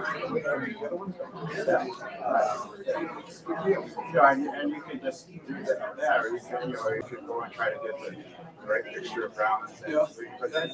And you can just do that, or you could go and try to get the right mixture of browns. But that's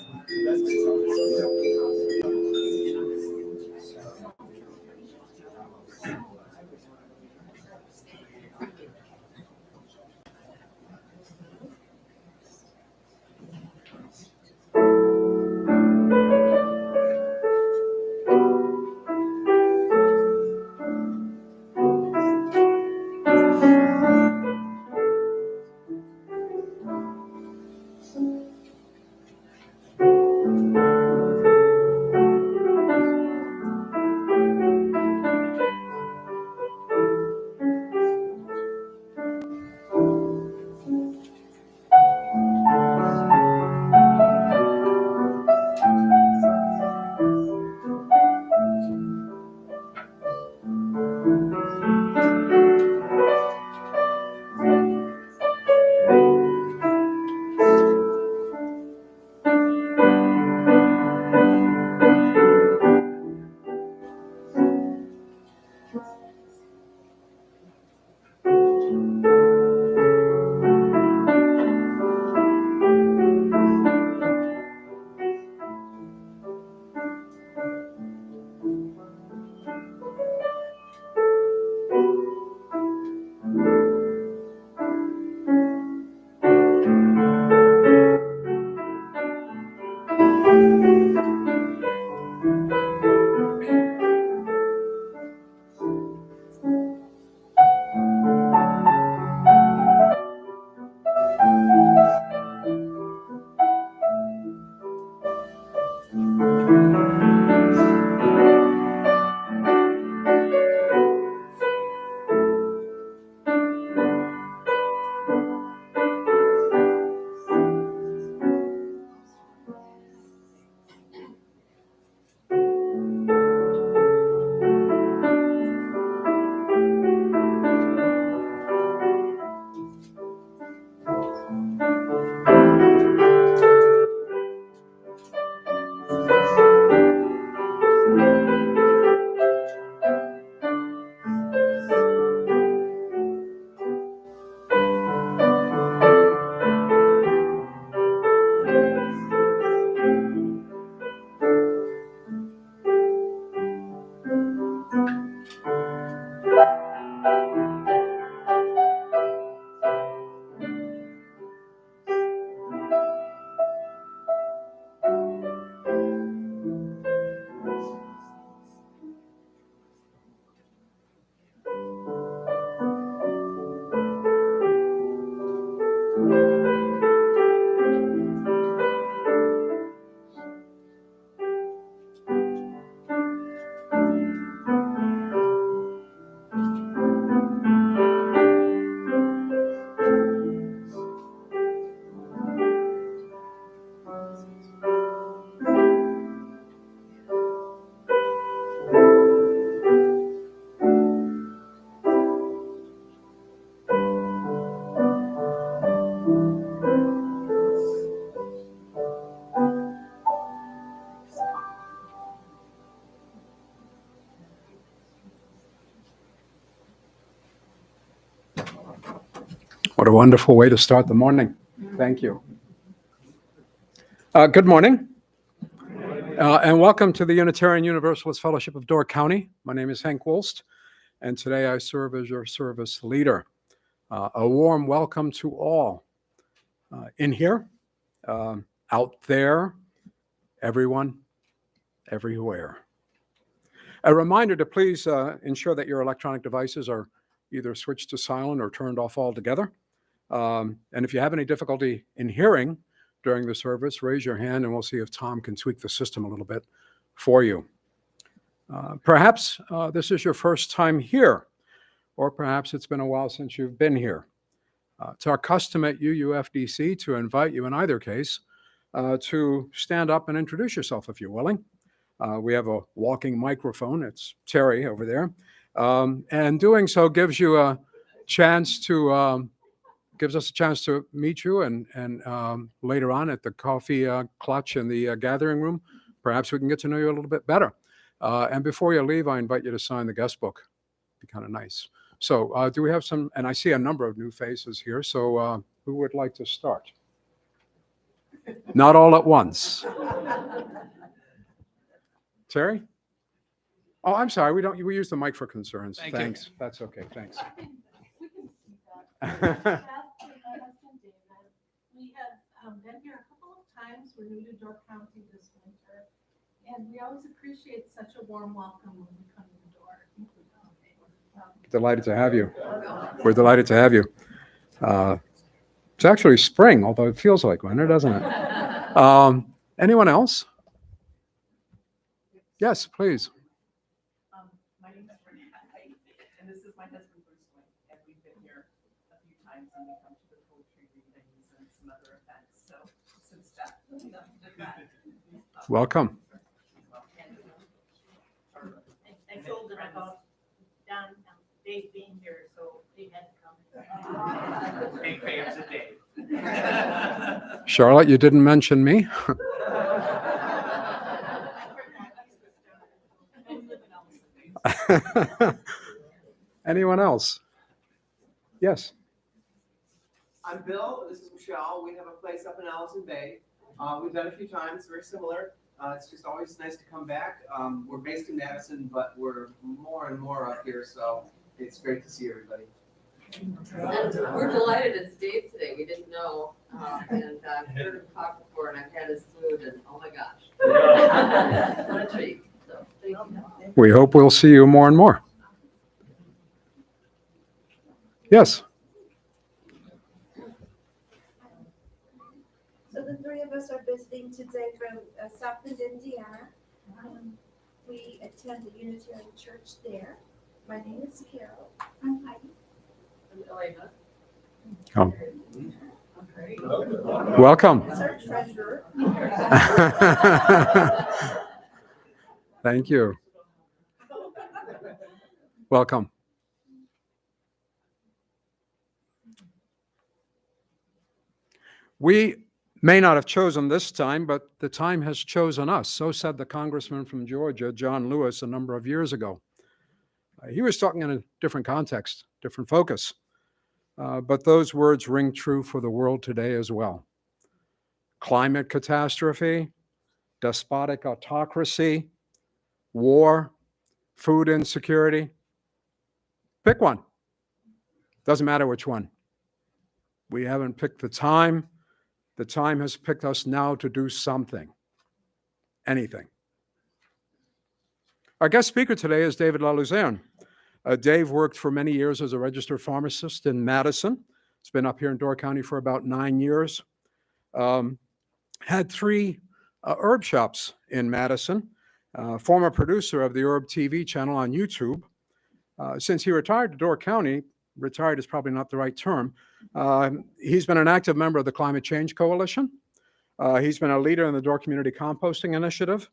What a wonderful way to start the morning. Thank you. Good morning, and welcome to the Unitarian Universalist Fellowship of Door County. My name is Hank Wolst, and today I serve as your service leader. A warm welcome to all in here, out there, everyone, everywhere. A reminder to please ensure that your electronic devices are either switched to silent or turned off altogether. And if you have any difficulty in hearing during the service, raise your hand and we'll see if Tom can tweak the system a little bit for you. Perhaps this is your first time here, or perhaps it's been a while since you've been here. It's our custom at UUFDC to invite you in either case to stand up and introduce yourself if you're willing. We have a walking microphone. It's Terry over there. And doing so gives you a chance to gives us a chance to meet you, and later on at the coffee clutch in the gathering room, perhaps we can get to know you a little bit better. And before you leave, I invite you to sign the guest book. Be kind of nice. So do we have some, and I see a number of new faces here. So who would like to start? Not all at once. Terry? Oh, I'm sorry. We use the mic for concerns. Thank you. Thanks. That's okay. Thanks. My husband David, we have been here a couple of times. We're new to Door County this winter, and we always appreciate such a warm welcome when we come to the door. Delighted to have you. We're delighted to have you. It's actually spring, although it feels like winter, doesn't it? Anyone else? Yes, please. My name is Renee, and this is my husband Bruce Wayne, and we've been here a few times, and we come to the poetry readings and some other events, so since that. Welcome. I told them about Don, Dave being here, so they had to come. Big fans of Dave. Charlotte, you didn't mention me. Anyone else? Yes. I'm Bill, this is Michelle. We have a place up in Allison Bay. We've done a few times, very similar. It's just always nice to come back. We're based in Madison, but we're more and more up here, so it's great to see everybody. And we're delighted it's Dave today. We didn't know, and I've heard him talk before, and I've had his food, and oh my gosh. What a treat. So, thank you. We hope we'll see you more and more. Yes. So the three of us are visiting today from South Bend, Indiana. We attend the Unitarian Church there. My name is Carol. I'm Heidi. I'm Elena. Come. Okay. Welcome. That's our treasurer. Thank you. Welcome. We may not have chosen this time, but the time has chosen us. So said the congressman from Georgia, John Lewis, a number of years ago. He was talking in a different context, different focus. But those words ring true for the world today as well. Climate catastrophe, despotic autocracy, war, food insecurity. Pick one. Doesn't matter which one. We haven't picked the time. The time has picked us now to do something. Anything. Our guest speaker today is David LaLuzerne. Dave worked for many years as a registered pharmacist in Madison. He's been up here in Door County for about 9 years. Had 3 herb shops in Madison. Former producer of the Herb TV channel on YouTube. Since he retired to Door County, retired is probably not the right term, he's been an active member of the Climate Change Coalition. He's been a leader in the Door Community Composting Initiative.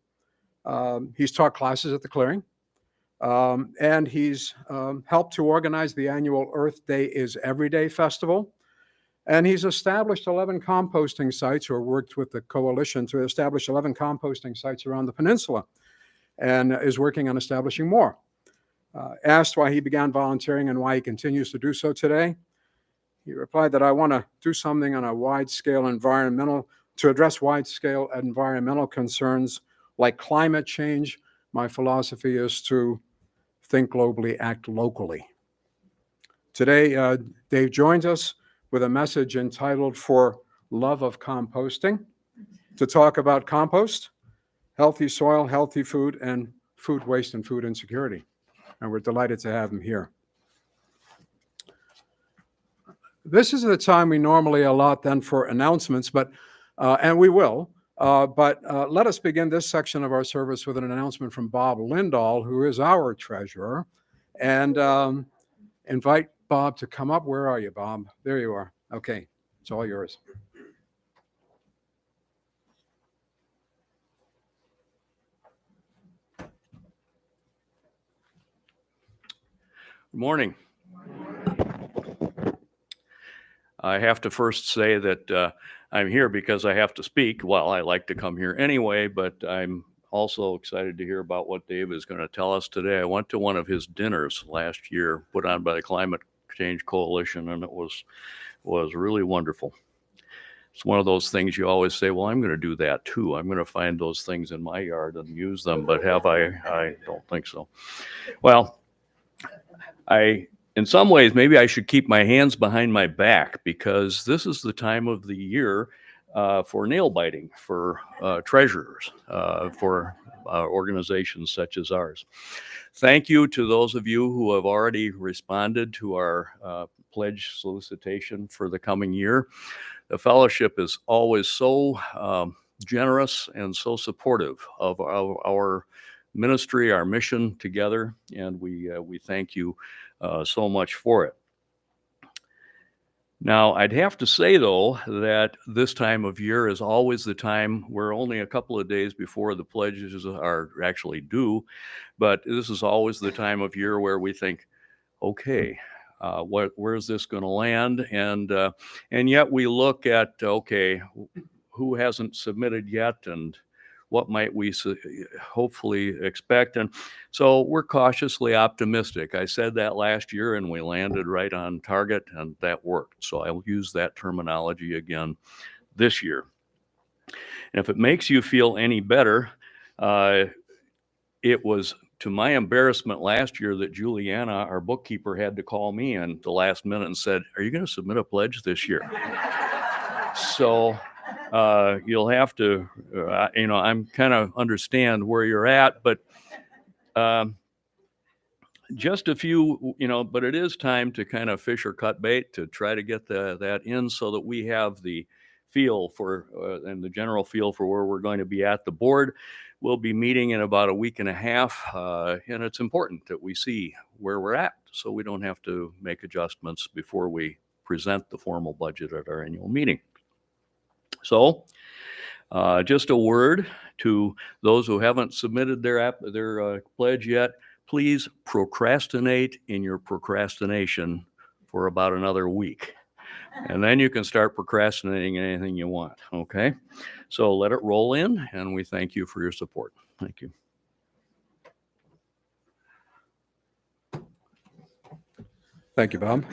He's taught classes at the Clearing. And he's helped to organize the annual Earth Day is Every Day Festival. And he's established 11 composting sites, or worked with the coalition to establish 11 composting sites around the peninsula, and is working on establishing more. Asked why he began volunteering and why he continues to do so today, he replied that I want to do something on a wide-scale to address wide-scale environmental concerns like climate change. My philosophy is to think globally, act locally. Today, Dave joins us with a message entitled For Love of Composting to talk about compost, healthy soil, healthy food, and food waste and food insecurity. And we're delighted to have him here. This is the time we normally allot then for announcements, but and we will. But let us begin this section of our service with an announcement from Bob Lindahl, who is our treasurer, and invite Bob to come up. Where are you, Bob? There you are. Okay, it's all yours. Good morning. I have to first say that I'm here because I have to speak. Well, I like to come here anyway, but I'm also excited to hear about what Dave is going to tell us today. I went to one of his dinners last year put on by the Climate Change Coalition, and it was really wonderful. It's one of those things you always say, well, I'm going to do that too. I'm going to find those things in my yard and use them, but have I? I don't think so. Well, in some ways, maybe I should keep my hands behind my back, because this is the time of the year for nail biting for treasurers, for organizations such as ours. Thank you to those of you who have already responded to our pledge solicitation for the coming year. The fellowship is always so generous and so supportive of our ministry, our mission together, and we thank you so much for it. Now, I'd have to say, though, that this time of year is always the time we're only a couple of days before the pledges are actually due, but this is always the time of year where we think, okay, where's this going to land? And yet we look at, okay, who hasn't submitted yet, and what might we hopefully expect? And so we're cautiously optimistic. I said that last year, and we landed right on target, and that worked. So I will use that terminology again this year. And if it makes you feel any better, it was to my embarrassment last year that Juliana, our bookkeeper, had to call me in the last minute and said, "Are you going to submit a pledge this year?" So you'll have to, I'm kind of understand where you're at, but just a few, but it is time to kind of fish or cut bait to try to get that in, so that we have the feel for and the general feel for where we're going to be at. The board will be meeting in about a week and a half, and it's important that we see where we're at, so we don't have to make adjustments before we present the formal budget at our annual meeting. So just a word to those who haven't submitted their pledge yet: please procrastinate in your procrastination for about another week. And then you can start procrastinating anything you want, okay? So let it roll in, and we thank you for your support. Thank you. Thank you, Bob.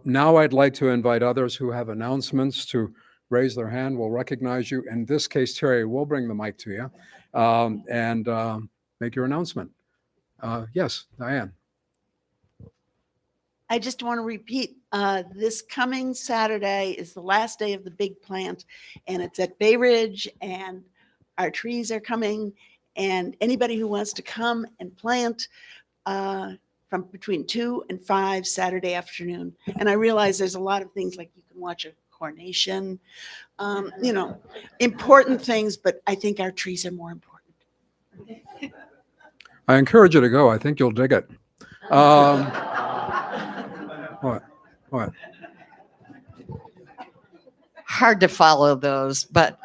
Now I'd like to invite others who have announcements to raise their hand. We'll recognize you. In this case, Terry, we'll bring the mic to you and make your announcement. Yes, Diane. I just want to repeat, this coming Saturday is the last day of the big plant, and it's at Bay Ridge, and our trees are coming, and anybody who wants to come and plant from between 2 and 5 Saturday afternoon. And I realize there's a lot of things, like you can watch a coronation, important things, but I think our trees are more important. I encourage you to go. I think you'll dig it. What? Hard to follow those, but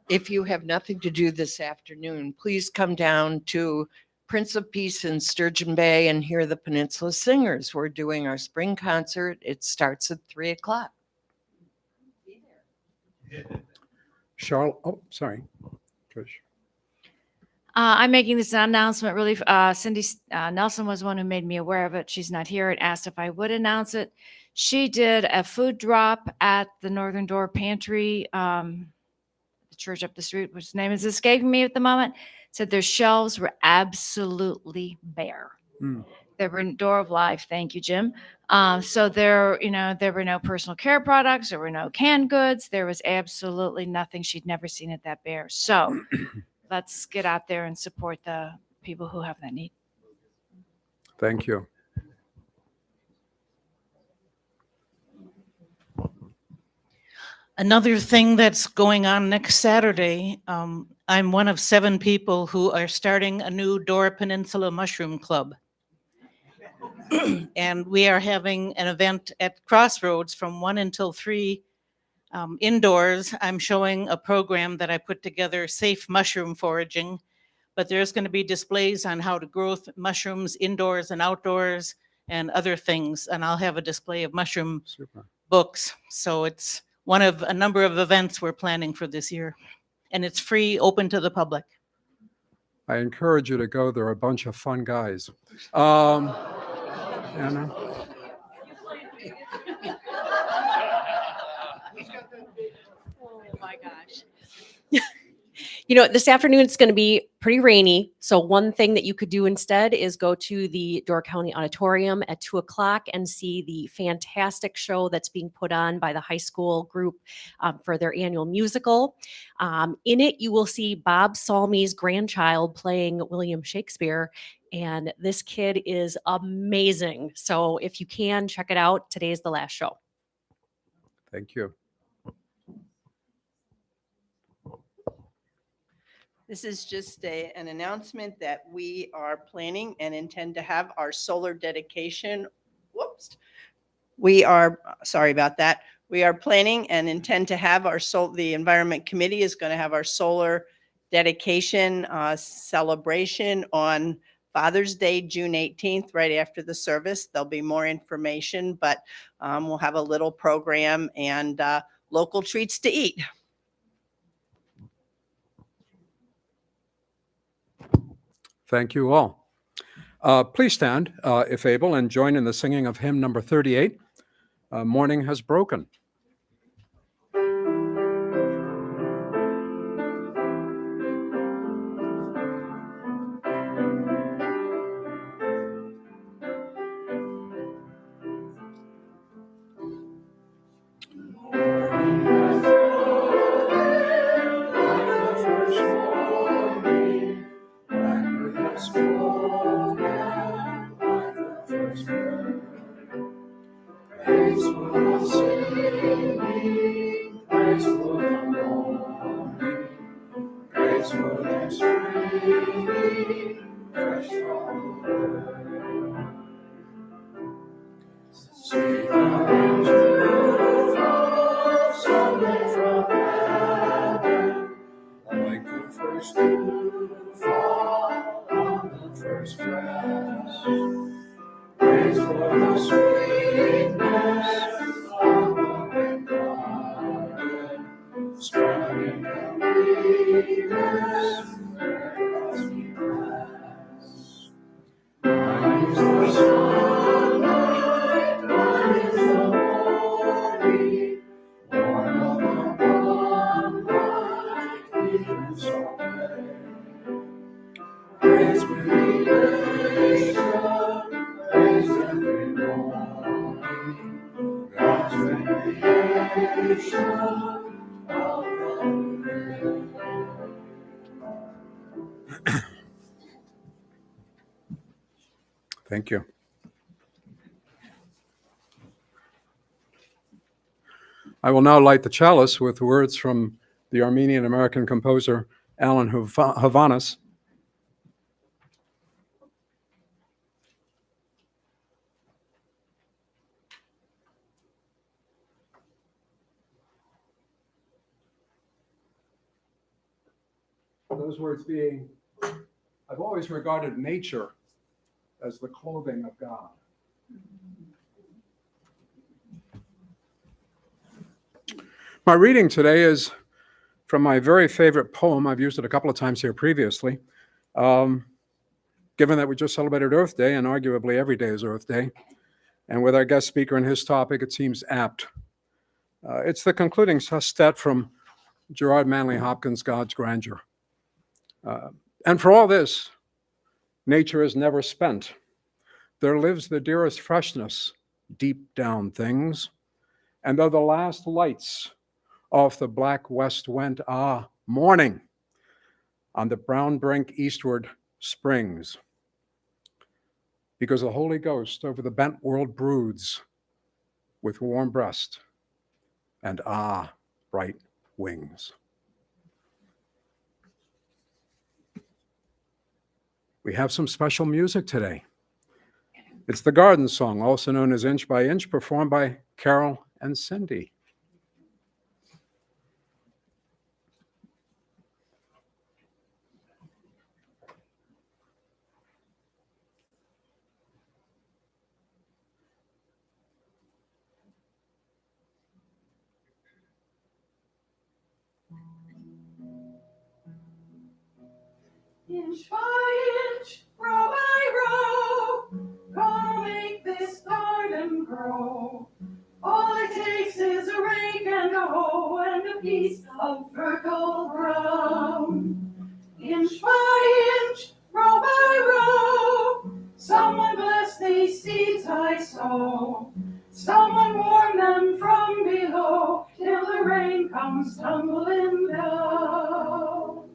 if you have nothing to do this afternoon, please come down to Prince of Peace in Sturgeon Bay and hear the Peninsula Singers. We're doing our spring concert. It starts at 3:00. Charlotte, sorry, Trish. I'm making this announcement really. Cindy Nelson was the one who made me aware of it. She's not here and asked if I would announce it. She did a food drop at the Northern Door Pantry, the church up the street, which name is escaping me at the moment. Said their shelves were absolutely bare. They were in Door of Life. Thank you, Jim. So there were no personal care products. There were no canned goods. There was absolutely nothing. She'd never seen it that bare. So let's get out there and support the people who have that need. Thank you. Another thing that's going on next Saturday, I'm one of 7 people who are starting a new Dora Peninsula Mushroom Club. And we are having an event at Crossroads from 1 until 3 indoors. I'm showing a program that I put together, Safe Mushroom Foraging, but there's going to be displays on how to grow mushrooms indoors and outdoors and other things. And I'll have a display of mushroom books. So it's one of a number of events we're planning for this year. and it's free, open to the public. I encourage you to go. They're a bunch of fun guys. You know. Oh my gosh. This afternoon it's going to be pretty rainy. So one thing that you could do instead is go to the Door County Auditorium at 2:00 and see the fantastic show that's being put on by the high school group for their annual musical. In it, you will see Bob Salmi's grandchild playing William Shakespeare. And this kid is amazing. So if you can, check it out. Today's the last show. Thank you. This is just an announcement that we are planning and intend to have our solar dedication. Whoops. Sorry about that. We are planning and intend to have the Environment Committee is going to have our solar dedication celebration on Father's Day, June 18th, right after the service. There'll be more information, but we'll have a little program and local treats to eat. Thank you all. Please stand, if able, and join in the singing of hymn number 38, Morning Has Broken. Thank you. I will now light the chalice with words from the Armenian-American composer Alan Havanas. Those words being, I've always regarded nature as the clothing of God. My reading today is from my very favorite poem. I've used it a couple of times here previously. Given that we just celebrated Earth Day, and arguably every day is Earth Day, and with our guest speaker and his topic, it seems apt. It's the concluding sestet from Gerard Manley Hopkins' God's Grandeur. And for all this, nature is never spent. There lives the dearest freshness deep down things, and though the last lights off the black west went, morning on the brown brink eastward springs, because the Holy Ghost over the bent world broods with warm breast and bright wings. We have some special music today. It's the Garden Song, also known as Inch by Inch, performed by Carol and Cindy. Inch by inch, row by row, gonna make this garden grow. All it takes is a rake and a hoe and a piece of fertile ground. Inch by inch, row by row, someone bless these seeds I sow. Someone warm them from below till the rain comes tumbling down.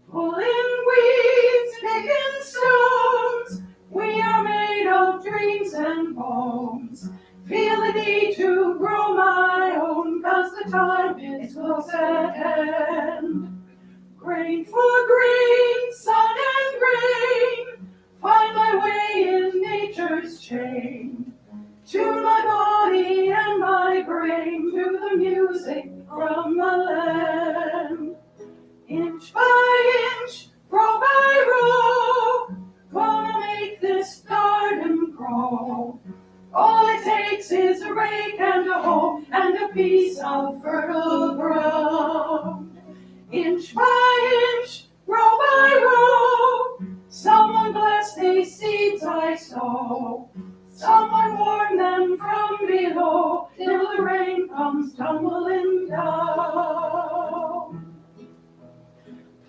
Pulling weeds, picking stones, we are made of dreams and bones. Feel the need to grow my own, 'cause the time is close at hand. Grain for grain, sun and rain, find my way in nature's chain. Tune my body and my brain to the music from the land. Inch by inch, row by row, gonna make this garden grow. All it takes is a rake and a hoe and a piece of fertile ground. Inch by inch, row by row, someone bless these seeds I sow. Someone warn them from below till the rain comes tumbling down.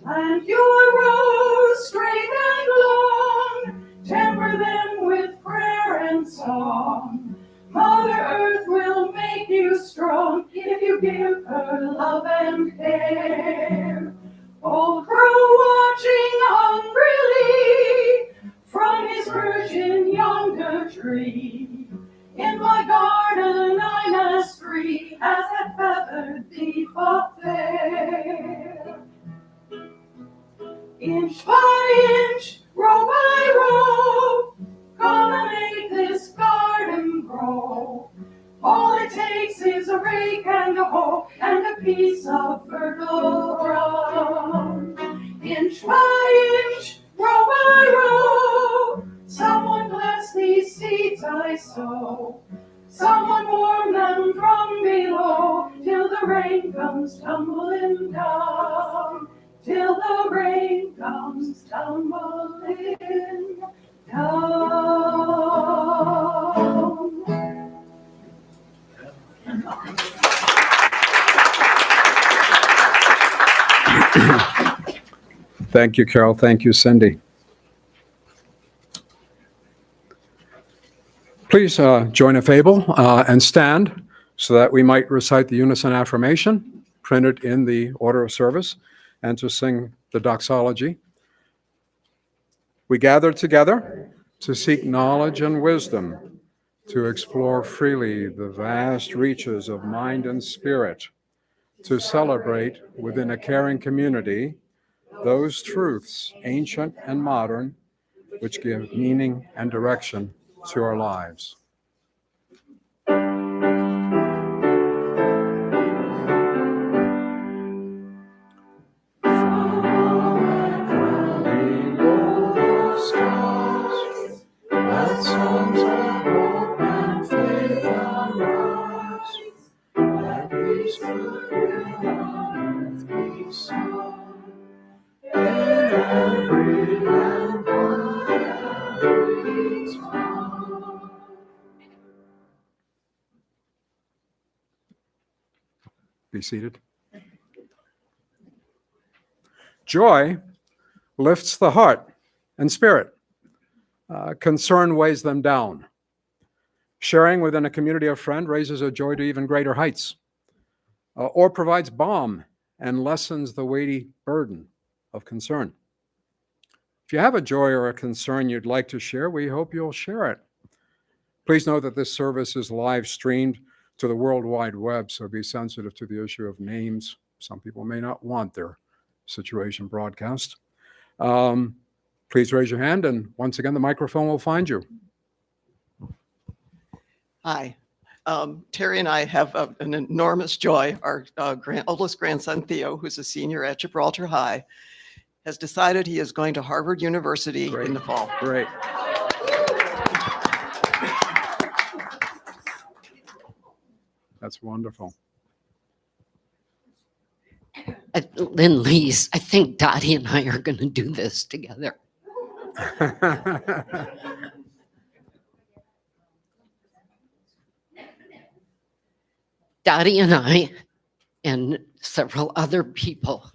Plant your rows straight and long, temper them with prayer and song. Mother Earth will make you strong if you give her love and care. Old Crow watching hungrily from his perch in yonder tree. In my garden I'm as free as that feathered thief up there. Inch by inch, row by row, gonna make this garden grow. All it takes is a rake and a hoe and a piece of fertile ground. Inch by inch, row by row, someone bless these seeds I sow. Someone warm them from below till the rain comes tumbling down. Till the rain comes tumbling down. Thank you, Carol. Thank you, Cindy. Please join a fable and stand so that we might recite the unison affirmation printed in the order of service and to sing the doxology. We gather together to seek knowledge and wisdom, to explore freely the vast reaches of mind and spirit, to celebrate within a caring community those truths, ancient and modern, which give meaning and direction to our lives. Be seated. Joy lifts the heart and spirit. Concern weighs them down. Sharing within a community of friends raises a joy to even greater heights, or provides balm and lessens the weighty burden of concern. If you have a joy or a concern you'd like to share, we hope you'll share it. Please know that this service is live streamed to the World Wide Web, so be sensitive to the issue of names. Some people may not want their situation broadcast. Please raise your hand, and once again, the microphone will find you. Hi. Terry and I have an enormous joy. Our oldest grandson, Theo, who's a senior at Gibraltar High, has decided he is going to Harvard University in the fall. Great. That's wonderful. Lynn-Lee's, I think Dottie and I are going to do this together. Dottie and I and several other people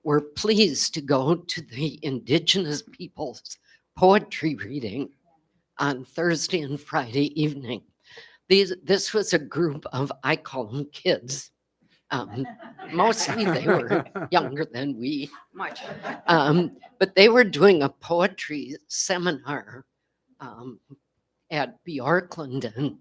were pleased to go to the Indigenous people's poetry reading on Thursday and Friday evening. This was a group of, I call them kids. Mostly they were younger than we, much. But they were doing a poetry seminar at Bjorklund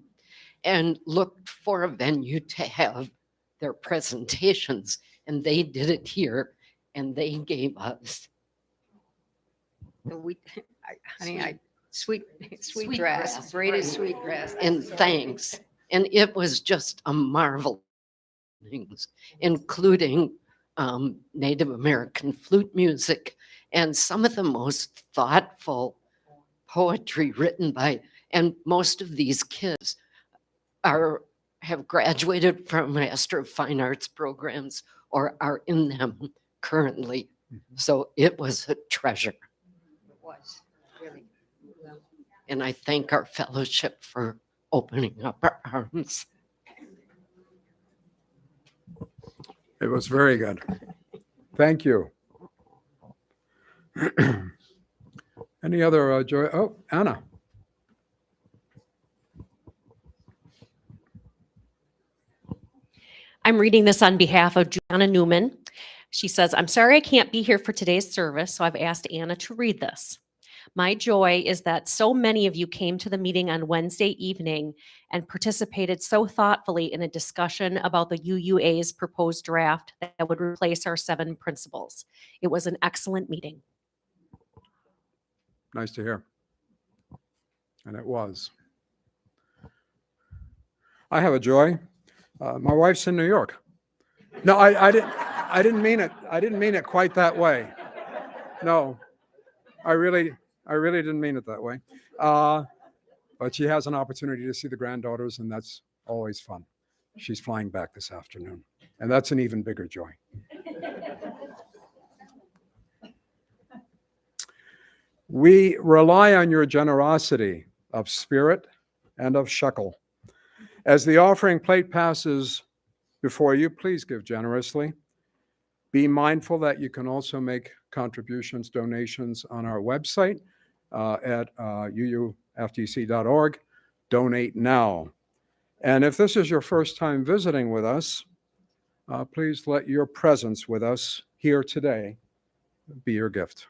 and looked for a venue to have their presentations. And they did it here, and they gave us Sweet grass, braided sweet grass. and thanks. And it was just a marvel, things, including Native American flute music and some of the most thoughtful poetry written by, and most of these kids have graduated from Master of Fine Arts programs or are in them currently. So it was a treasure. It was, really. Well, And I thank our fellowship for opening up our arms. It was very good. Thank you. Any other joy? Oh, Anna. I'm reading this on behalf of Gianna Newman. She says, I'm sorry I can't be here for today's service, so I've asked Anna to read this. My joy is that so many of you came to the meeting on Wednesday evening and participated so thoughtfully in a discussion about the UUA's proposed draft that would replace our 7 principles. It was an excellent meeting. Nice to hear. And it was. I have a joy. My wife's in New York. No, I didn't mean it. I didn't mean it quite that way. No, I really didn't mean it that way. But she has an opportunity to see the granddaughters, and that's always fun. She's flying back this afternoon, and that's an even bigger joy. We rely on your generosity of spirit and of shekel. As the offering plate passes before you, please give generously. Be mindful that you can also make contributions, donations on our website at uuftc.org. Donate now. And if this is your first time visiting with us, please let your presence with us here today be your gift.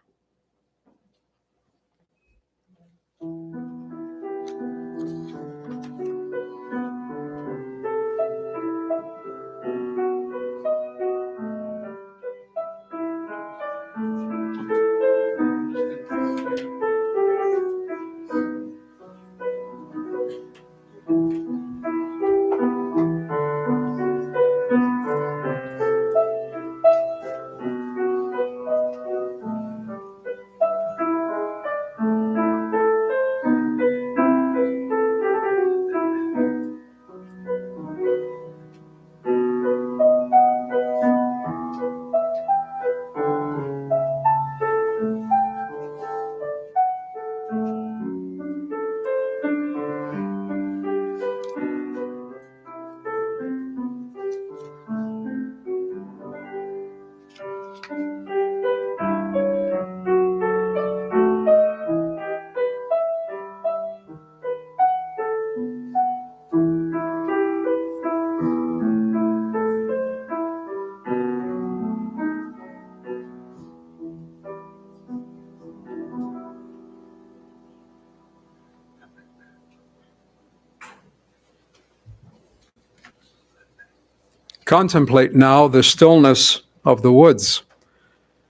Contemplate now the stillness of the woods,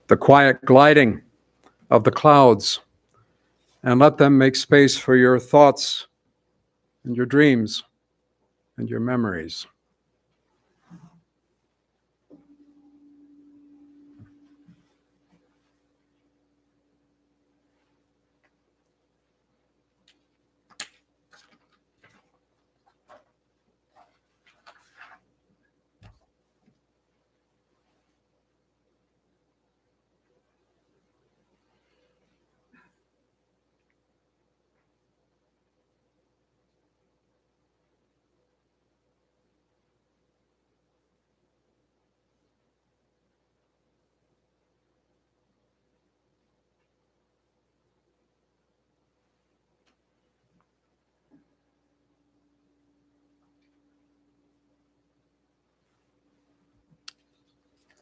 the quiet gliding of the clouds, and let them make space for your thoughts and your dreams and your memories.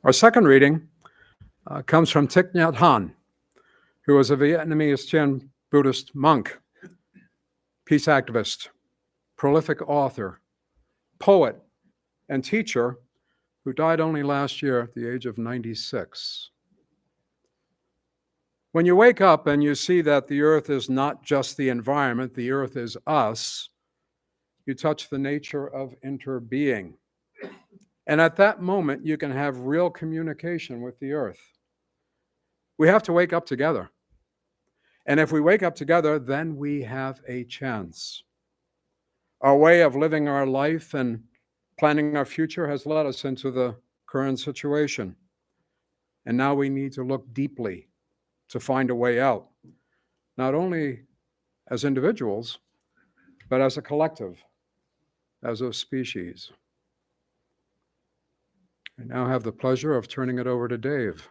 Our second reading comes from Thich Nhat Hanh, who was a Vietnamese Chan Buddhist monk, peace activist, prolific author, poet, and teacher who died only last year at the age of 96. When you wake up and you see that the earth is not just the environment, the earth is us, you touch the nature of interbeing. And at that moment, you can have real communication with the earth. We have to wake up together. And if we wake up together, then we have a chance. Our way of living our life and planning our future has led us into the current situation. And now we need to look deeply to find a way out, not only as individuals, but as a collective, as a species. I now have the pleasure of turning it over to Dave.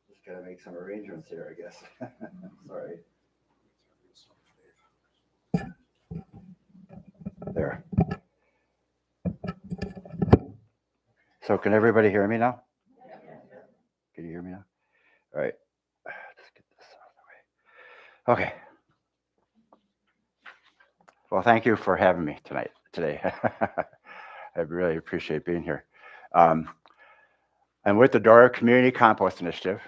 Just gotta make some arrangements here, I guess. Sorry. There. So can everybody hear me now? Can you hear me now? All right. Let's get this out of the way. Okay. Well, thank you for having me today. I really appreciate being here. I'm with the Dora Community Compost Initiative.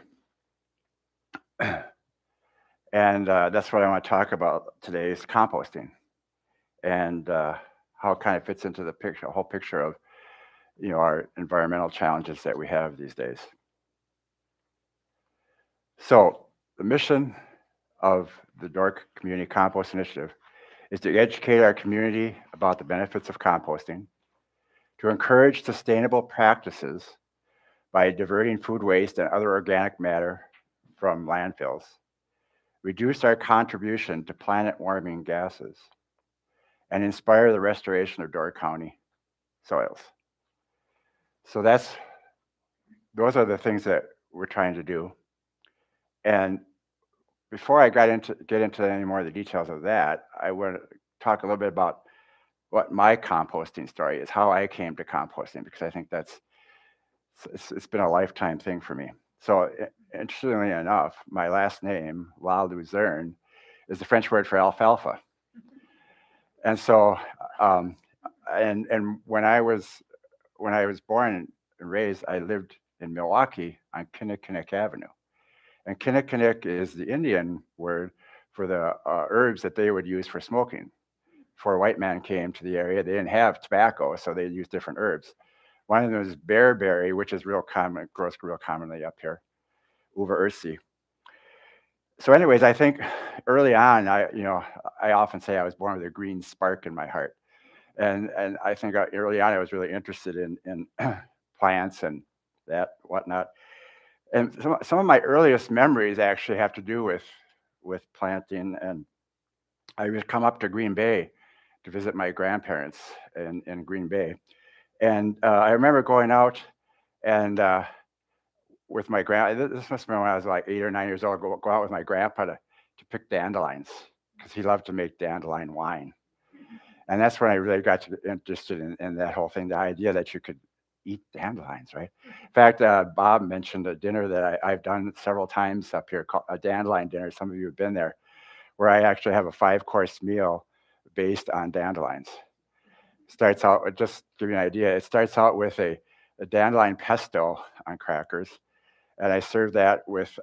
And that's what I want to talk about today is composting and how it kind of fits into the picture, a whole picture of, our environmental challenges that we have these days. So the mission of the Dora Community Compost Initiative is to educate our community about the benefits of composting, to encourage sustainable practices by diverting food waste and other organic matter from landfills, reduce our contribution to planet warming gases, and inspire the restoration of Door County soils. So those are the things that we're trying to do. And before I get into any more of the details of that, I want to talk a little bit about what my composting story is, how I came to composting, because I think it's been a lifetime thing for me. So interestingly enough, my last name, La Luzerne, is the French word for alfalfa. And so, and when I was born and raised, I lived in Milwaukee on Kinnickinnick Avenue. And Kinnickinnick is the Indian word for the herbs that they would use for smoking. Before a white man came to the area, they didn't have tobacco, so they used different herbs. One of them is bearberry, which is real common, grows real commonly up here, uva ursi. So anyways, I think early on, I often say I was born with a green spark in my heart. And I think early on, I was really interested in plants and that whatnot. And some of my earliest memories actually have to do with planting. And I would come up to Green Bay to visit my grandparents in Green Bay. And I remember going out and with my this must have been when I was like 8 or 9 years old, go out with my grandpa to pick dandelions because he loved to make dandelion wine. And that's when I really got interested in that whole thing, the idea that you could eat dandelions, right? In fact, Bob mentioned a dinner that I've done several times up here, called a dandelion dinner. Some of you have been there, where I actually have a 5-course meal based on dandelions. Starts out, just to give you an idea, it starts out with a dandelion pesto on crackers, and I serve that with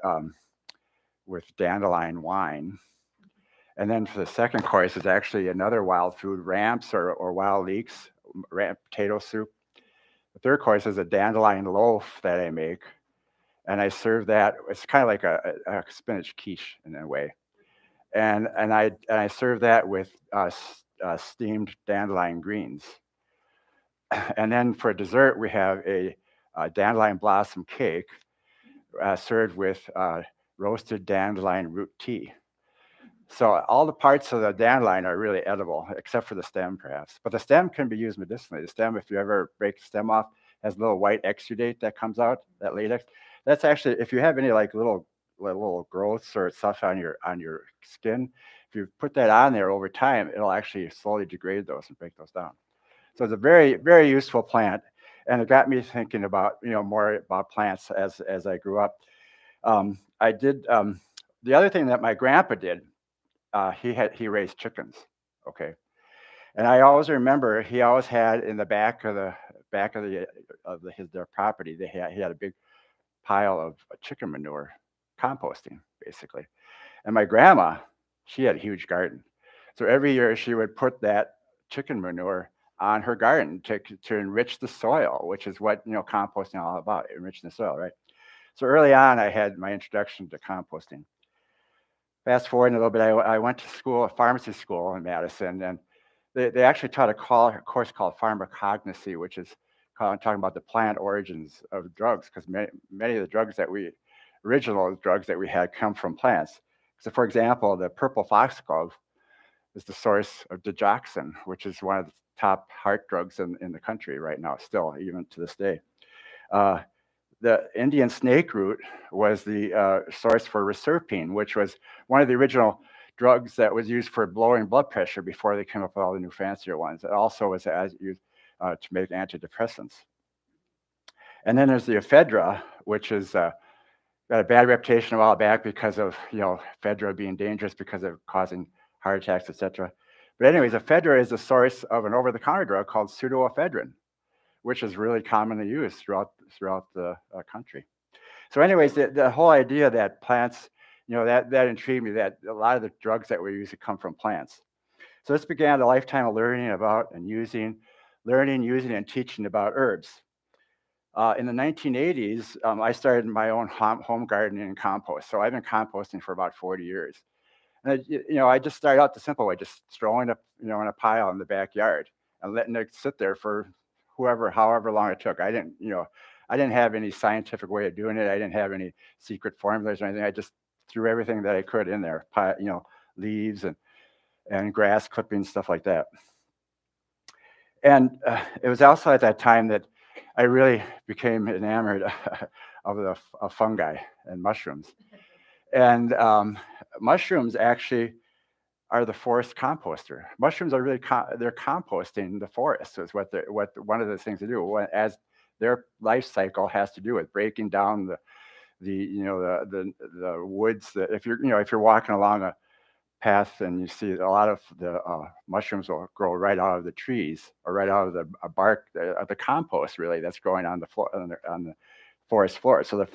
dandelion wine. And then for the second course is actually another wild food, ramps or wild leeks, potato soup. The third course is a dandelion loaf that I make, and I serve that. It's kind of like a spinach quiche in a way, and I serve that with steamed dandelion greens. And then for dessert, we have a dandelion blossom cake served with roasted dandelion root tea. So all the parts of the dandelion are really edible, except for the stem, perhaps. But the stem can be used medicinally. The stem, if you ever break the stem off, has a little white exudate that comes out, that latex. That's actually, if you have any like little growths or stuff on your skin, if you put that on there over time, it'll actually slowly degrade those and break those down. So it's a very, very useful plant. And it got me thinking about, more about plants as I grew up. I did, the other thing that my grandpa did, he raised chickens, okay? And I always remember he always had in the back of their property, he had a big pile of chicken manure, composting, basically. And my grandma, she had a huge garden. So every year she would put that chicken manure on her garden to enrich the soil, which is what composting is all about, enriching the soil, right? So early on, I had my introduction to composting. Fast forward a little bit, I went to school, a pharmacy school in Madison, and they actually taught a course called pharmacognosy, which is talking about the plant origins of drugs, because many of the original drugs that we had come from plants. So for example, the purple foxglove is the source of digoxin, which is one of the top heart drugs in the country right now, still, even to this day. The Indian snake root was the source for reserpine, which was one of the original drugs that was used for lowering blood pressure before they came up with all the new fancier ones. It also was used to make antidepressants. And then there's the ephedra, which is got a bad reputation a while back because of ephedra being dangerous because of causing heart attacks, etc. But anyways, ephedra is the source of an over-the-counter drug called pseudoephedrine, which is really commonly used throughout the country. So anyways, the whole idea that plants, that intrigued me, that a lot of the drugs that we use come from plants. So this began a lifetime of learning about and using and teaching about herbs. In the 1980s, I started my own home gardening and compost. So I've been composting for about 40 years. And I just started out the simple way, just throwing it, in a pile in the backyard and letting it sit there for however long it took. I didn't have any scientific way of doing it. I didn't have any secret formulas or anything. I just threw everything that I could in there, leaves and grass clippings, stuff like that. And it was also at that time that I really became enamored of fungi and mushrooms. And mushrooms actually are the forest composter. Mushrooms are really they're composting the forest. Is what one of the things they do, as their life cycle has to do with breaking down the woods. That if you're walking along a path and you see a lot of the mushrooms will grow right out of the trees or right out of the bark of the compost, really, that's growing on the floor on the forest floor. So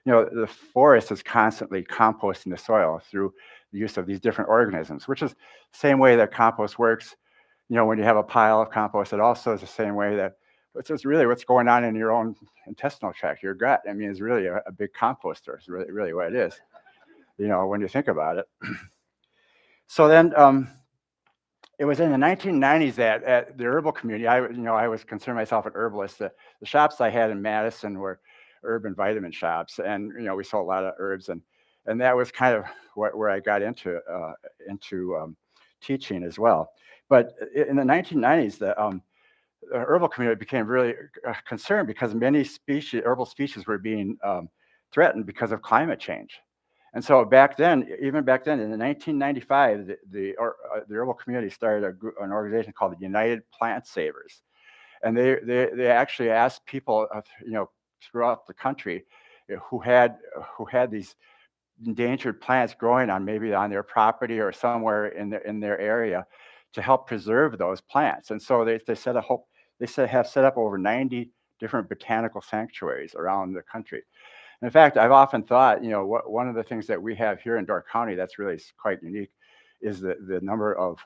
the forest is constantly composting the soil through the use of these different organisms, which is the same way that compost works. When you have a pile of compost, it also is the same way that it's really what's going on in your own intestinal tract, your gut. I mean, it's really a big composter. It's really what it is, when you think about it. So then it was in the 1990s that at the herbal community, I was considering myself an herbalist. The shops I had in Madison were herb and vitamin shops, and we sold a lot of herbs, and that was kind of where I got into teaching as well. But in the 1990s, the herbal community became really concerned because many herbal species were being threatened because of climate change. And so even back then, in 1995, the herbal community started an organization called the United Plant Savers, and they actually asked people, throughout the country, who had these endangered plants growing on their property or somewhere in their area, to help preserve those plants. And so they have set up over 90 different botanical sanctuaries around the country. In fact, I've often thought, one of the things that we have here in Door County that's really quite unique is the number of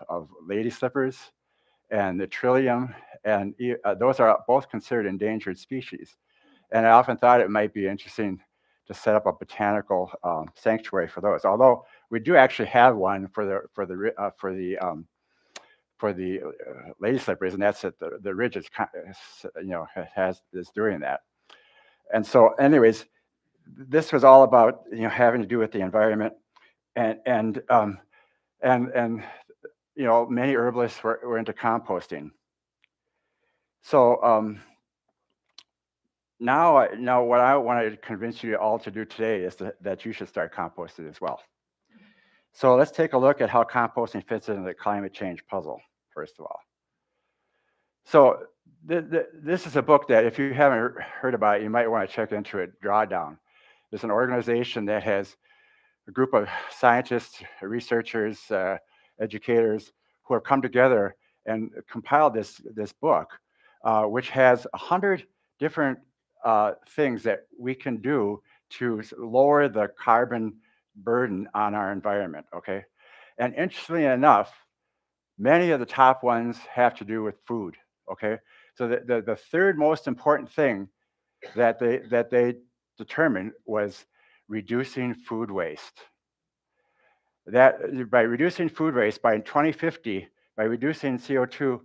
lady slippers and the trillium, and those are both considered endangered species. And I often thought it might be interesting to set up a botanical sanctuary for those. Although we do actually have one for the lady slippers, and that's at the Ridge is doing that. And so, anyways, this was all about having to do with the environment, and And you know, many herbalists were into composting. So now what I want to convince you all to do today is that you should start composting as well. So let's take a look at how composting fits into the climate change puzzle, first of all. So this is a book that if you haven't heard about it, you might want to check into it, Drawdown. It's an organization that has a group of scientists, researchers, educators who have come together and compiled this book, which has 100 different things that we can do to lower the carbon burden on our environment, okay? And interestingly enough, many of the top ones have to do with food, okay? So the third most important thing that they determined was reducing food waste. That by reducing food waste by 2050, by reducing CO2,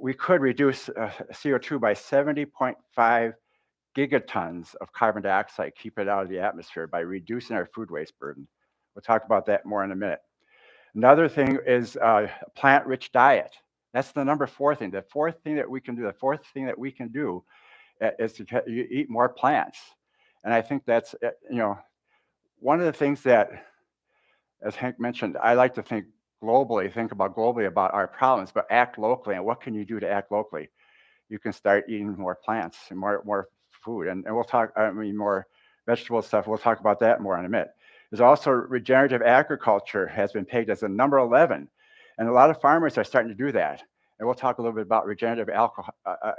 we could reduce CO2 by 70.5 gigatons of carbon dioxide, keep it out of the atmosphere by reducing our food waste burden. We'll talk about that more in a minute. Another thing is a plant-rich diet. That's the number 4 thing. The fourth thing that we can do is to eat more plants. And I think that's, you know, one of the things that, as Hank mentioned, I like to think about globally about our problems, but act locally. And what can you do to act locally? You can start eating more plants and more food. And we'll talk, more vegetable stuff. We'll talk about that more in a minute. There's also regenerative agriculture has been pegged as the number 11. And a lot of farmers are starting to do that. And we'll talk a little bit about regenerative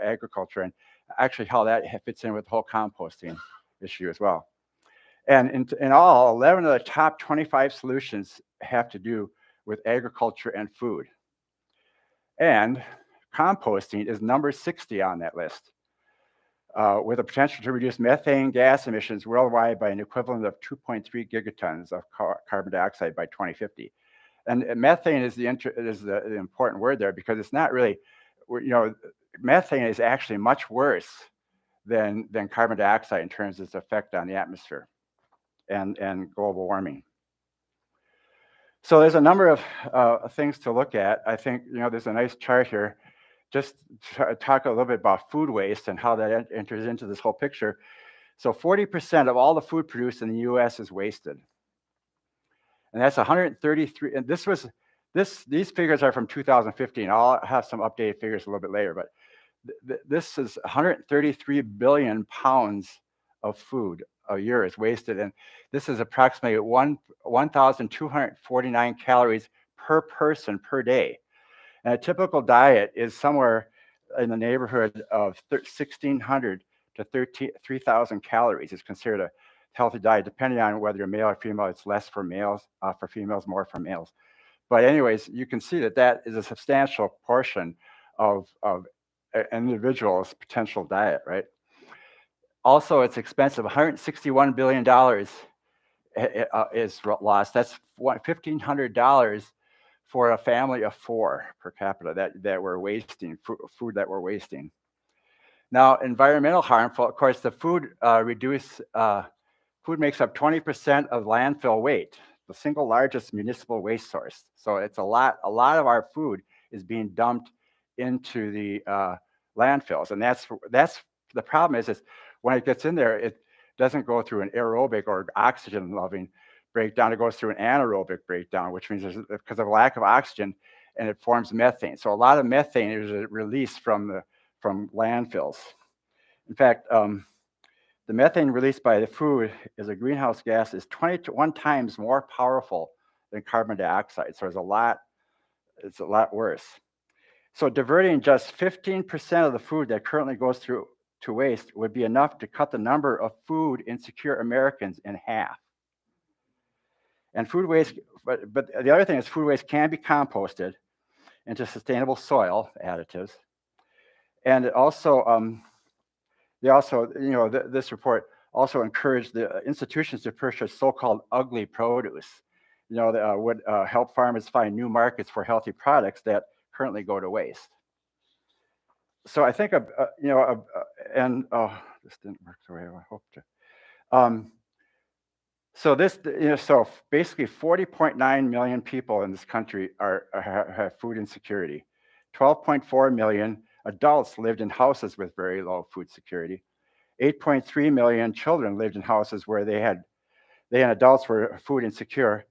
agriculture and actually how that fits in with the whole composting issue as well. And in all, 11 of the top 25 solutions have to do with agriculture and food. And composting is number 60 on that list, with a potential to reduce methane gas emissions worldwide by an equivalent of 2.3 gigatons of carbon dioxide by 2050. And methane is the important word there, because it's not really, you know, methane is actually much worse than carbon dioxide in terms of its effect on the atmosphere and global warming. So there's a number of things to look at. I think, you know, there's a nice chart here. Just to talk a little bit about food waste and how that enters into this whole picture. So 40% of all the food produced in the US is wasted. And that's 133, and these figures are from 2015. I'll have some updated figures a little bit later, but this is 133 billion pounds of food a year is wasted. And this is approximately 1,249 calories per person per day. And a typical diet is somewhere in the neighborhood of 1,600 to 3,000 calories is considered a healthy diet, depending on whether you're male or female. It's less for males, for females, more for males. But anyways, you can see that is a substantial portion of an individual's potential diet, right? Also, it's expensive. $161 billion is lost. That's $1,500 for a family of 4 per capita that we're wasting, food that we're wasting. Now, environmental harmful, of course, the food food makes up 20% of landfill weight, the single largest municipal waste source. So it's a lot of our food is being dumped into the landfills. And that's the problem is when it gets in there, it doesn't go through an aerobic or oxygen loving breakdown. It goes through an anaerobic breakdown, which means because of lack of oxygen, and it forms methane. So a lot of methane is released from landfills. In fact, the methane released by the food as a greenhouse gas is 21 times more powerful than carbon dioxide. So it's a lot worse. So diverting just 15% of the food that currently goes through to waste would be enough to cut the number of food insecure Americans in half. And food waste, but the other thing is food waste can be composted into sustainable soil additives. And it also, this report also encouraged the institutions to purchase so-called ugly produce, that would help farmers find new markets for healthy products that currently go to waste. So I think, this didn't work the way I hoped to. So this, so basically 40.9 million people in this country have food insecurity. 12.4 million adults lived in houses with very low food security. 8.3 million children lived in houses where they and adults were food insecure.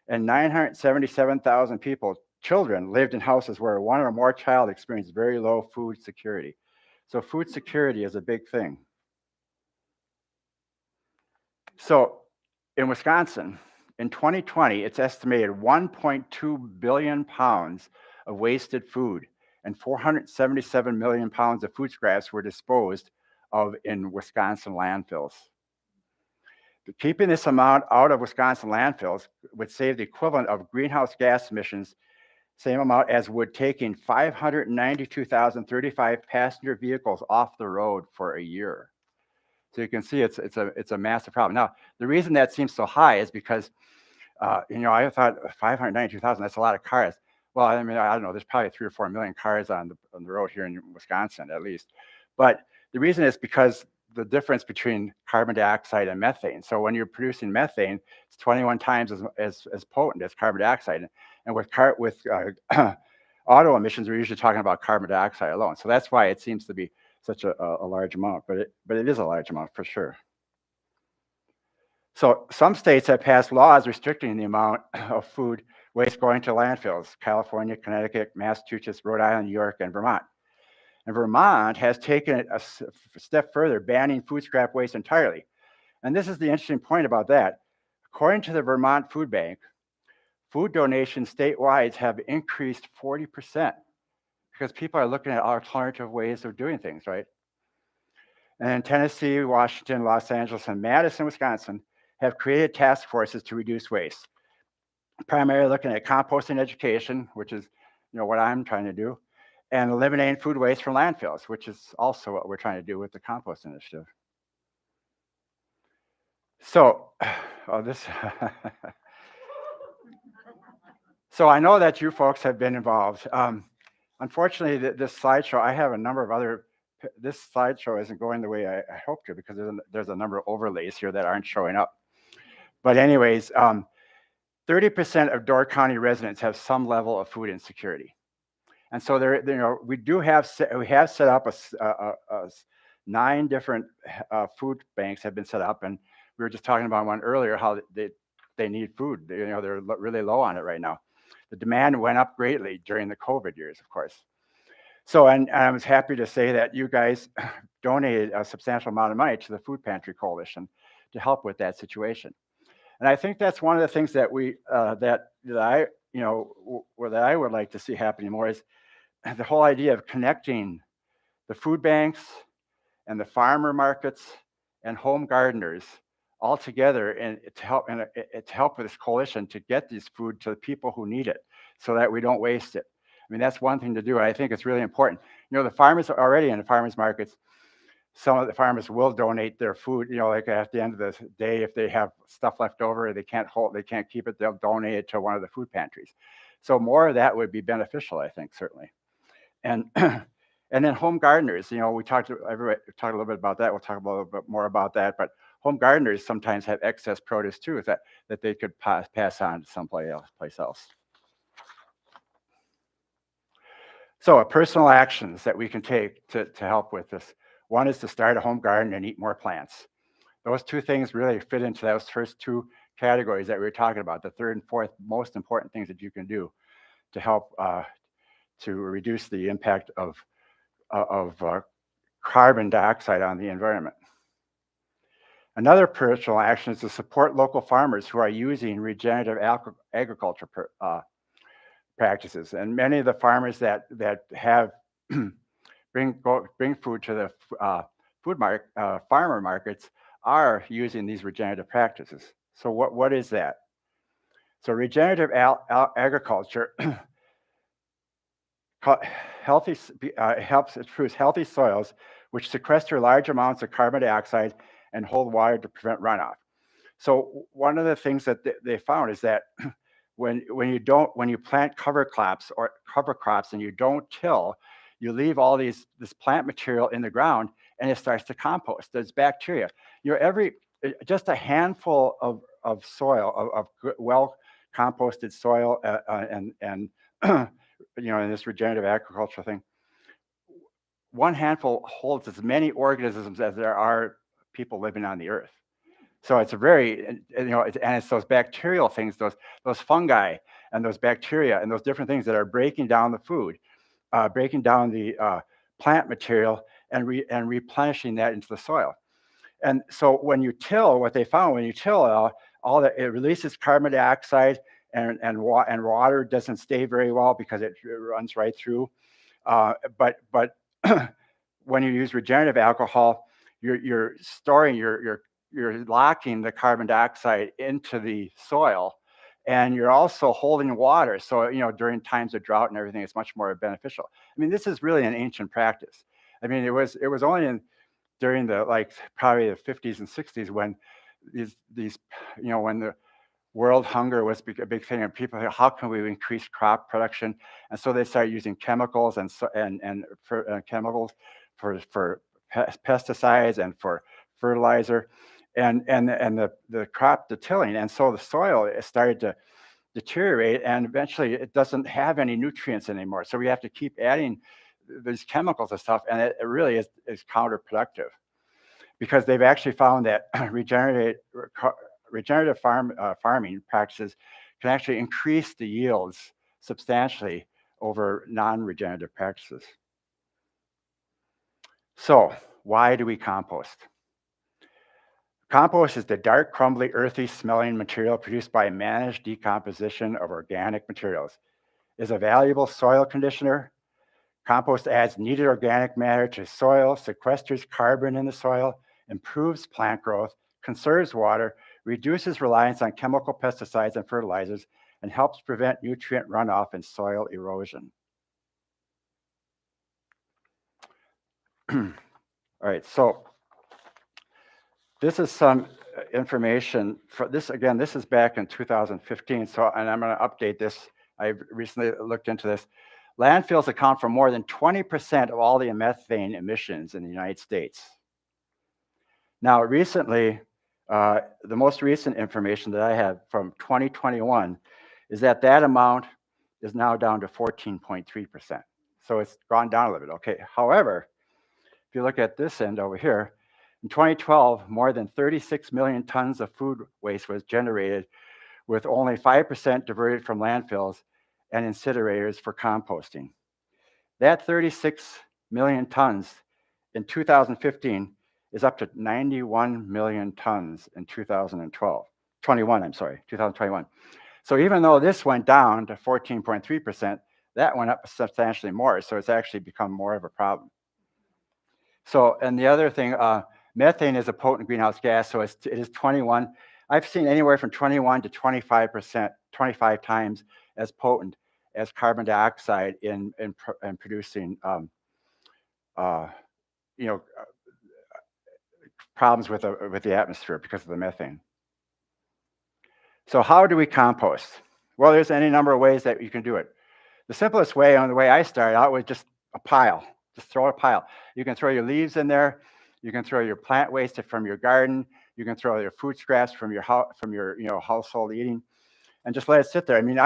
And 977,000 people, children, lived in houses where one or more child experienced very low food security. So food security is a big thing. So in Wisconsin, in 2020, it's estimated 1.2 billion pounds of wasted food and 477 million pounds of food scraps were disposed of in Wisconsin landfills. But keeping this amount out of Wisconsin landfills would save the equivalent of greenhouse gas emissions, same amount as would taking 592,035 passenger vehicles off the road for a year. So you can see it's a massive problem. Now, the reason that seems so high is because, I thought 592,000, that's a lot of cars. Well, I mean, I don't know, there's probably 3 or 4 million cars on the road here in Wisconsin, at least. But the reason is because the difference between carbon dioxide and methane. So when you're producing methane, it's 21 times as potent as carbon dioxide. And with auto emissions, we're usually talking about carbon dioxide alone. So that's why it seems to be such a large amount, but it is a large amount for sure. So some states have passed laws restricting the amount of food waste going to landfills: California, Connecticut, Massachusetts, Rhode Island, New York, and Vermont. And Vermont has taken it a step further, banning food scrap waste entirely. And this is the interesting point about that. According to the Vermont Food Bank, food donations statewide have increased 40%. Because people are looking at alternative ways of doing things, right? And Tennessee, Washington, Los Angeles, and Madison, Wisconsin have created task forces to reduce waste. Primarily looking at composting education, which is what I'm trying to do, and eliminating food waste from landfills, which is also what we're trying to do with the compost initiative. So, so I know that you folks have been involved. Unfortunately, this slideshow, I have a number of this slideshow isn't going the way I hoped to because there's a number of overlays here that aren't showing up. But anyways, 30% of Door County residents have some level of food insecurity. And so we have set up 9 different food banks have been set up. And we were just talking about one earlier, how they need food. They're really low on it right now. The demand went up greatly during the COVID years, of course. So, and I was happy to say that you guys donated a substantial amount of money to the Food Pantry Coalition to help with that situation. And I think that's one of the things that I would like to see happening more is the whole idea of connecting the food banks and the farmer markets and home gardeners all together and to help with this coalition to get this food to the people who need it so that we don't waste it. I mean, that's one thing to do. I think it's really important. The farmers are already in the farmers markets. Some of the farmers will donate their food, like at the end of the day, if they have stuff left over, they can't keep it, they'll donate it to one of the food pantries. So more of that would be beneficial, I think, certainly. And and then home gardeners, we talked a little bit about that. We'll talk a little bit more about that, but home gardeners sometimes have excess produce too that they could pass on to someplace else. So personal actions that we can take to help with this. One is to start a home garden and eat more plants. Those 2 things really fit into those first 2 categories that we were talking about, the 3rd and 4th most important things that you can do to help to reduce the impact of carbon dioxide on the environment. Another personal action is to support local farmers who are using regenerative agriculture practices. And many of the farmers that have bring food to the farmer markets are using these regenerative practices. So what is that? So regenerative agriculture helps produce healthy soils which sequester large amounts of carbon dioxide and hold water to prevent runoff. So one of the things that they found is that when you plant cover crops and you don't till, you leave all this plant material in the ground and it starts to compost. There's bacteria. just a handful of soil, well composted soil, and in this regenerative agriculture thing, one handful holds as many organisms as there are people living on the earth. So it's a very, and it's those bacterial things, those fungi and those bacteria and those different things that are breaking down the food, breaking down the plant material and replenishing that into the soil. And so when you till, what they found when you till, all that, it releases carbon dioxide, and water doesn't stay very well because it runs right through. But when you use regenerative alcohol, you're storing, you're locking the carbon dioxide into the soil, and you're also holding water. So during times of drought and everything, it's much more beneficial. I mean, this is really an ancient practice. I mean, it was only during the probably the 50s and 60s when these when the world hunger was a big thing, and people said, how can we increase crop production? And so they started using chemicals and chemicals for pesticides and for fertilizer, and the crop, the tilling, and so the soil started to deteriorate, and eventually it doesn't have any nutrients anymore. So we have to keep adding these chemicals and stuff, and it really is counterproductive, because they've actually found that regenerative farming practices can actually increase the yields substantially over non-regenerative practices. So why do we compost? Compost is the dark, crumbly, earthy smelling material produced by managed decomposition of organic materials. It is a valuable soil conditioner. Compost adds needed organic matter to soil, sequesters carbon in the soil, improves plant growth, conserves water, reduces reliance on chemical pesticides and fertilizers, and helps prevent nutrient runoff and soil erosion. All right, so this is some information for this. Again, this is back in 2015, and I'm going to update this. I recently looked into this. Landfills account for more than 20% of all the methane emissions in the United States. Now, recently, the most recent information that I have from 2021 is that amount is now down to 14.3%. So it's gone down a little bit. Okay. However, if you look at this end over here, in 2012, more than 36 million tons of food waste was generated, with only 5% diverted from landfills and incinerators for composting. That 36 million tons in 2015 is up to 91 million tons in 2021. So even though this went down to 14.3%, that went up substantially more. So it's actually become more of a problem. So, and the other thing, methane is a potent greenhouse gas. So it is 21. I've seen anywhere from 21 to 25%, 25 times as potent as carbon dioxide in producing, problems with the atmosphere because of the methane. So how do we compost? Well, there's any number of ways that you can do it. The simplest way, and the way I started out, was just a pile. Just throw a pile. You can throw your leaves in there. You can throw your plant waste from your garden. You can throw your food scraps from your household eating, and just let it sit there. I mean,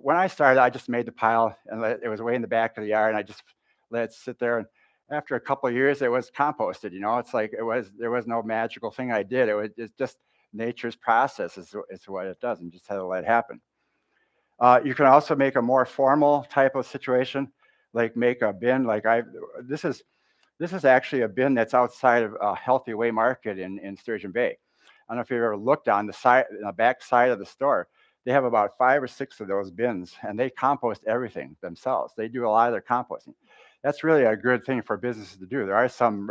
when I started, I just made the pile, and it was way in the back of the yard, and I just let it sit there. And after a couple of years, it was composted. It's like there was no magical thing I did. It's just nature's process is what it does, and just had to let it happen. You can also make a more formal type of situation, like make a bin. This is actually a bin that's outside of a Healthy Way Market in Sturgeon Bay. I don't know if you've ever looked on the back side of the store. They have about 5 or 6 of those bins, and they compost everything themselves. They do a lot of their composting. That's really a good thing for businesses to do. There are some,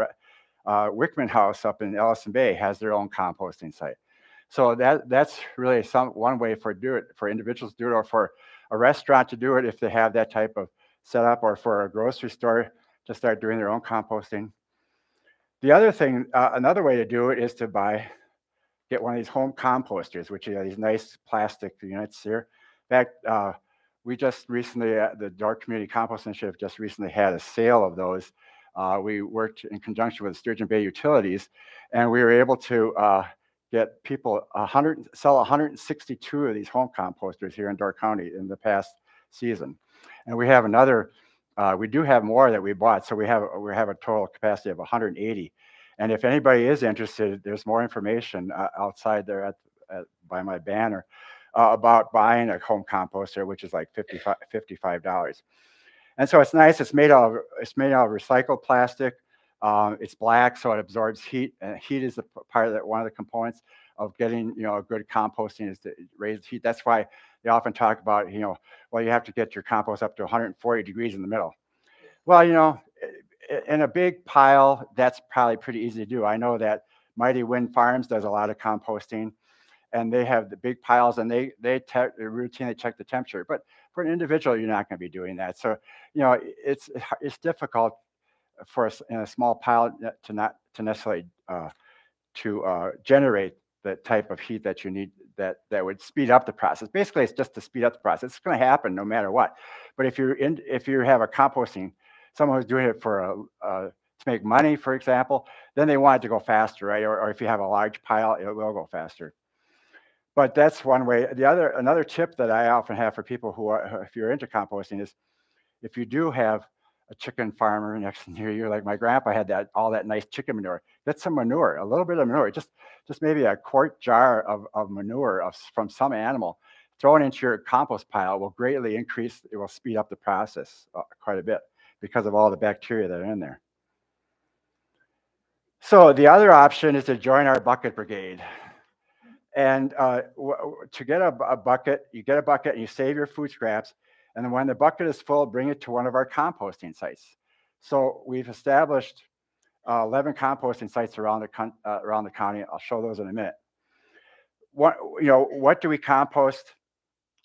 Wickman House up in Ellison Bay has their own composting site. So that's really one way for individuals to do it, or for a restaurant to do it if they have that type of setup, or for a grocery store to start doing their own composting. The other thing, another way to do it is to get one of these home composters, which are these nice plastic units here. In fact, we just recently, the Dork Community Compost Initiative just recently had a sale of those We worked in conjunction with Sturgeon Bay Utilities, and we were able to get people sell 162 of these home composters here in Door County in the past season. And we have another, we do have more that we bought, so we have a total capacity of 180. And if anybody is interested, there's more information outside there by my banner about buying a home composter, which is like $55. And so it's nice. It's made out of recycled plastic. It's black, so it absorbs heat. And heat is one of the components of getting a good composting is to raise heat. That's why they often talk about well, you have to get your compost up to 140 degrees in the middle. Well, in a big pile, that's probably pretty easy to do. I know that Mighty Wind Farms does a lot of composting, and they have the big piles, and they routinely check the temperature. But for an individual, you're not going to be doing that. So, it's difficult for us in a small pile to necessarily generate the type of heat that you need that would speed up the process. Basically, it's just to speed up the process. It's going to happen no matter what. But if you have a composting, someone who's doing it for to make money, for example, then they want it to go faster, right? Or if you have a large pile, it will go faster. But that's one way. Another tip that I often have for people if you're into composting is, if you do have a chicken farmer near you, like my grandpa had all that nice chicken manure, get some manure, a little bit of manure, just maybe a quart jar of manure from some animal, throw it into your compost pile will greatly increase, it will speed up the process quite a bit because of all the bacteria that are in there. So the other option is to join our bucket brigade. And to get a bucket, you get a bucket and you save your food scraps. And then when the bucket is full, bring it to one of our composting sites. So we've established 11 composting sites around the county. I'll show those in a minute. What do we compost?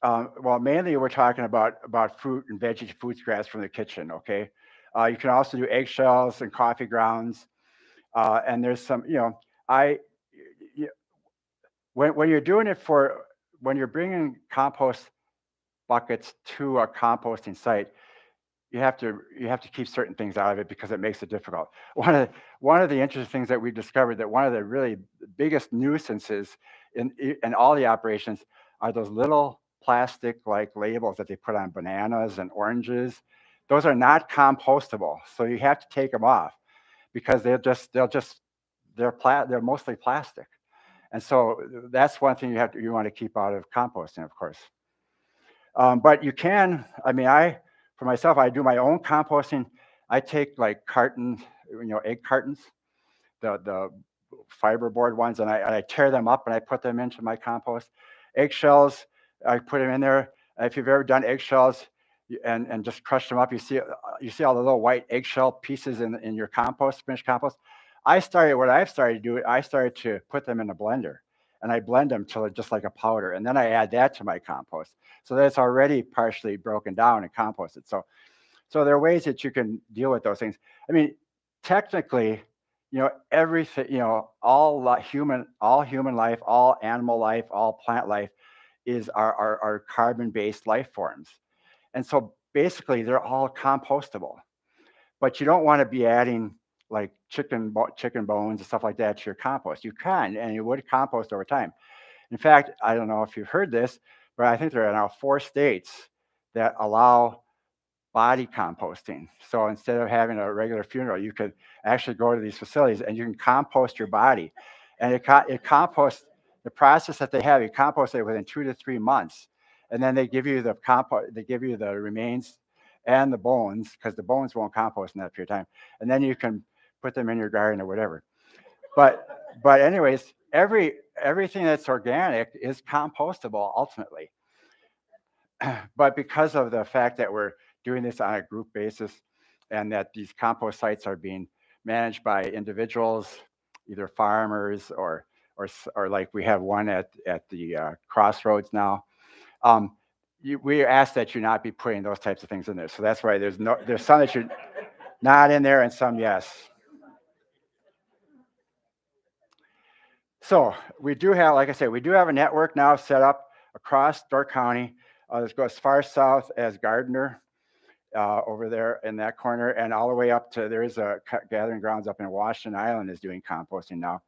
Well, mainly we're talking about fruit and veggie food scraps from the kitchen, okay? You can also do eggshells and coffee grounds. And there's some, when you're doing it when you're bringing compost buckets to a composting site, you have to keep certain things out of it because it makes it difficult. One of the interesting things that we discovered, that one of the really biggest nuisances in all the operations are those little plastic like labels that they put on bananas and oranges. Those are not compostable, so you have to take them off because they're mostly plastic. And so that's one thing you want to keep out of composting, of course. But you can, for myself, I do my own composting. I take like egg cartons, the fiberboard ones, and I tear them up and I put them into my compost. Eggshells, I put them in there. If you've ever done eggshells and just crush them up, you see all the little white eggshell pieces in your compost, finished compost. I started to put them in a blender, and I blend them till it's just like a powder, and then I add that to my compost, so that it's already partially broken down and composted. So there are ways that you can deal with those things. Technically, everything, all human life, all animal life, all plant life is our carbon-based life forms, and so basically they're all compostable. But you don't want to be adding like chicken bones and stuff like that to your compost. You can, and it would compost over time. In fact, I don't know if you've heard this, but I think there are now 4 states that allow body composting. So instead of having a regular funeral, you could actually go to these facilities and you can compost your body. And it composts, the process that they have, you compost it within 2 to 3 months. And then they give you the remains and the bones, because the bones won't compost in that period of time. And then you can put them in your garden or whatever. But anyways, everything that's organic is compostable ultimately. But because of the fact that we're doing this on a group basis and that these compost sites are being managed by individuals, either farmers or like we have one at the Crossroads now, we ask that you not be putting those types of things in there. So that's why there's some that you're not in there and some yes. So we do have, like I said, we do have a network now set up across Door County. Let's go as far south as Gardner. over there in that corner, and all the way up to, there is a gathering grounds up in Washington Island is doing composting now.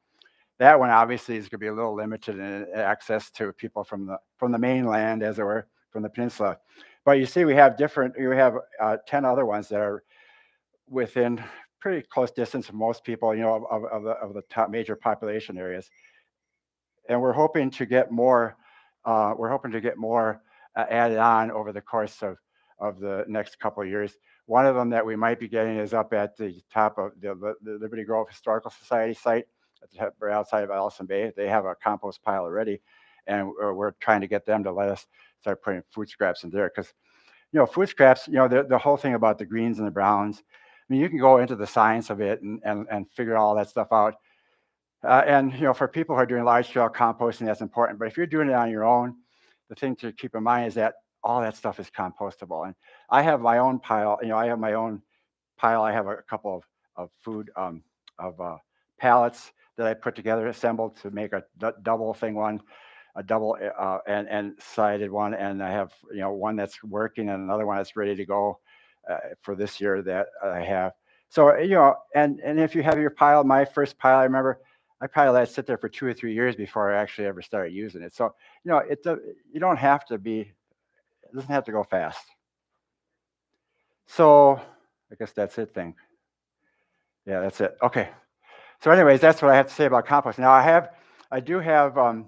That one obviously is going to be a little limited in access to people from the mainland, as it were, from the peninsula. But you see, we have 10 other ones that are within pretty close distance of most people, of the top major population areas. And we're hoping to get more. Added on over the course of the next couple of years. One of them that we might be getting is up at the top of the Liberty Grove Historical Society site, right outside of Allison Bay. They have a compost pile already, and we're trying to get them to let us start putting food scraps in there, because food scraps, the whole thing about the greens and the browns, I mean, you can go into the science of it and figure all that stuff out. And for people who are doing large scale composting, that's important. But if you're doing it on your own, the thing to keep in mind is that all that stuff is compostable. And I have my own pile. I have a couple of food pallets that I put together, assembled to make a double thing one, a double and sided one, and I have one that's working and another one that's ready to go for this year that I have. So and if you have your pile, my first pile, I remember I probably let it sit there for 2 or 3 years before I actually ever started using it. So you don't have to be. It doesn't have to go fast. So I guess that's it then. Yeah, that's it. Okay. So anyways, that's what I have to say about compost. Now I do have, I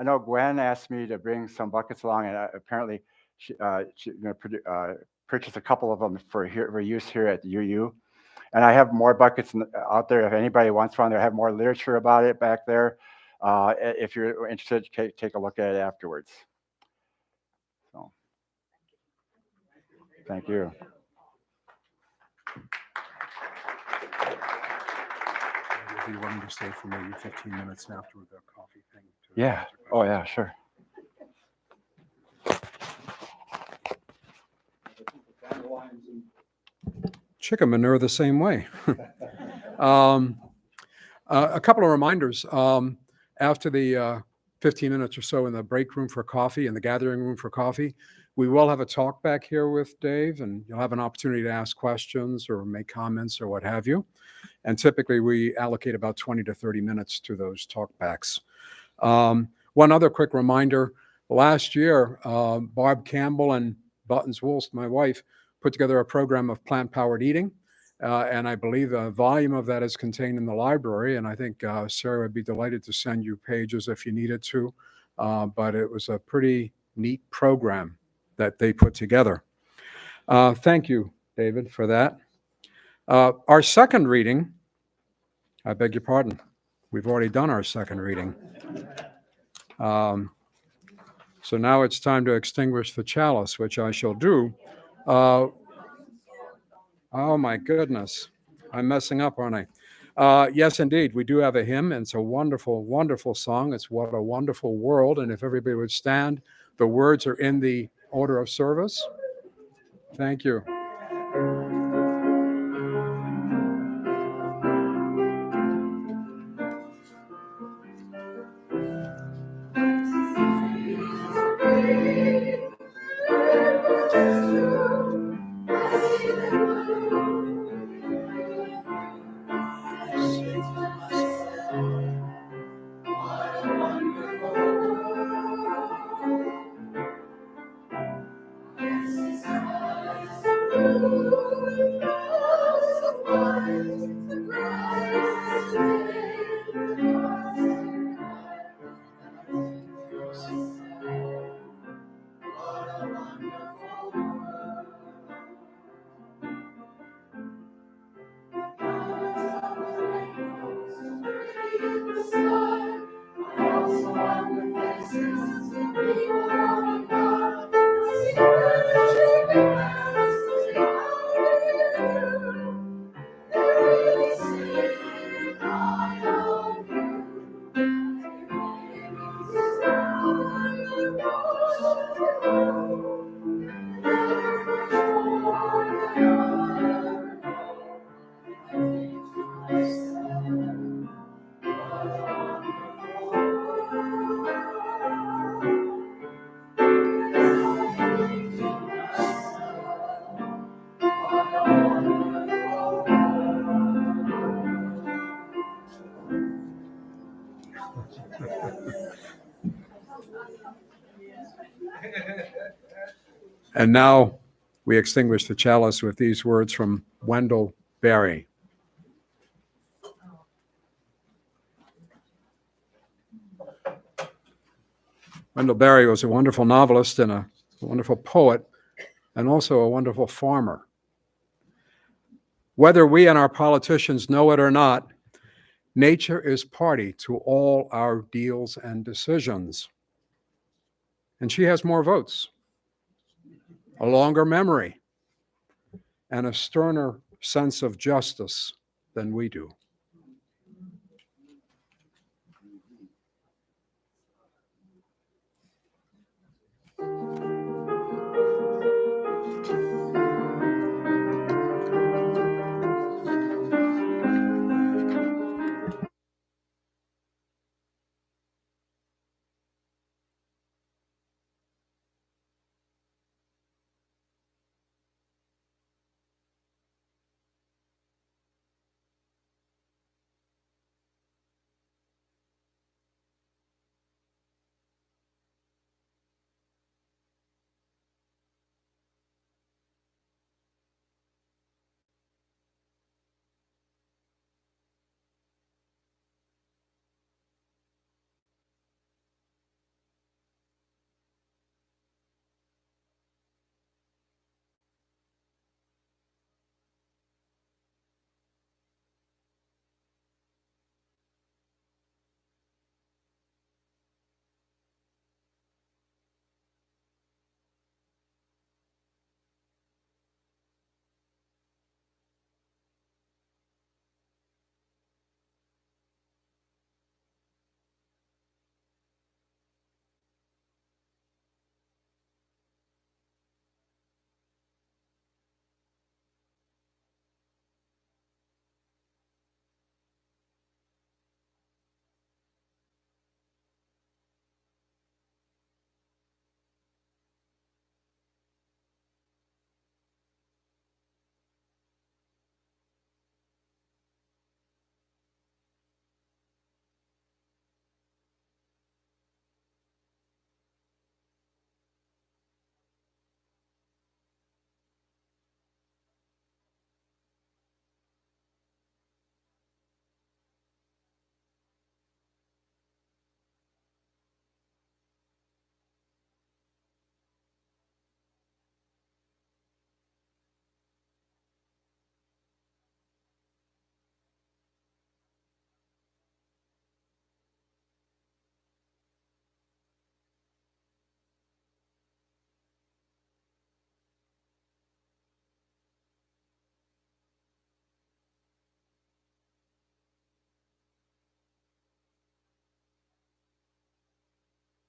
know Gwen asked me to bring some buckets along, and apparently she's going to purchase a couple of them for use here at the UU. And I have more buckets out there if anybody wants one. I have more literature about it back there. If you're interested, take a look at it afterwards. So, thank you. Are you wanting to stay for maybe 15 minutes after the coffee thing? Yeah. Oh, yeah, sure. Chicken manure the same way. A couple of reminders. After the 15 minutes or so in the break room for coffee, in the gathering room for coffee, we will have a talk back here with Dave, and you'll have an opportunity to ask questions or make comments or what have you. And typically we allocate about 20 to 30 minutes to those talkbacks. One other quick reminder, last year, Barb Campbell and Buttons Woolst, my wife, put together a program of plant-powered eating. And I believe the volume of that is contained in the library. And I think Sarah would be delighted to send you pages if you needed to. But it was a pretty neat program that they put together. Thank you, David, for that. Our second reading, I beg your pardon. We've already done our second reading. So now it's time to extinguish the chalice, which I shall do. Oh my goodness, I'm messing up, aren't I? Yes, indeed, we do have a hymn, and it's a wonderful, wonderful song. It's What a Wonderful World, and if everybody would stand, the words are in the order of service. Thank you. And now we extinguish the chalice with these words from Wendell Berry. Wendell Berry was a wonderful novelist and a wonderful poet, and also a wonderful farmer. Whether we and our politicians know it or not, nature is party to all our deals and decisions. And she has more votes, a longer memory, and a sterner sense of justice than we do.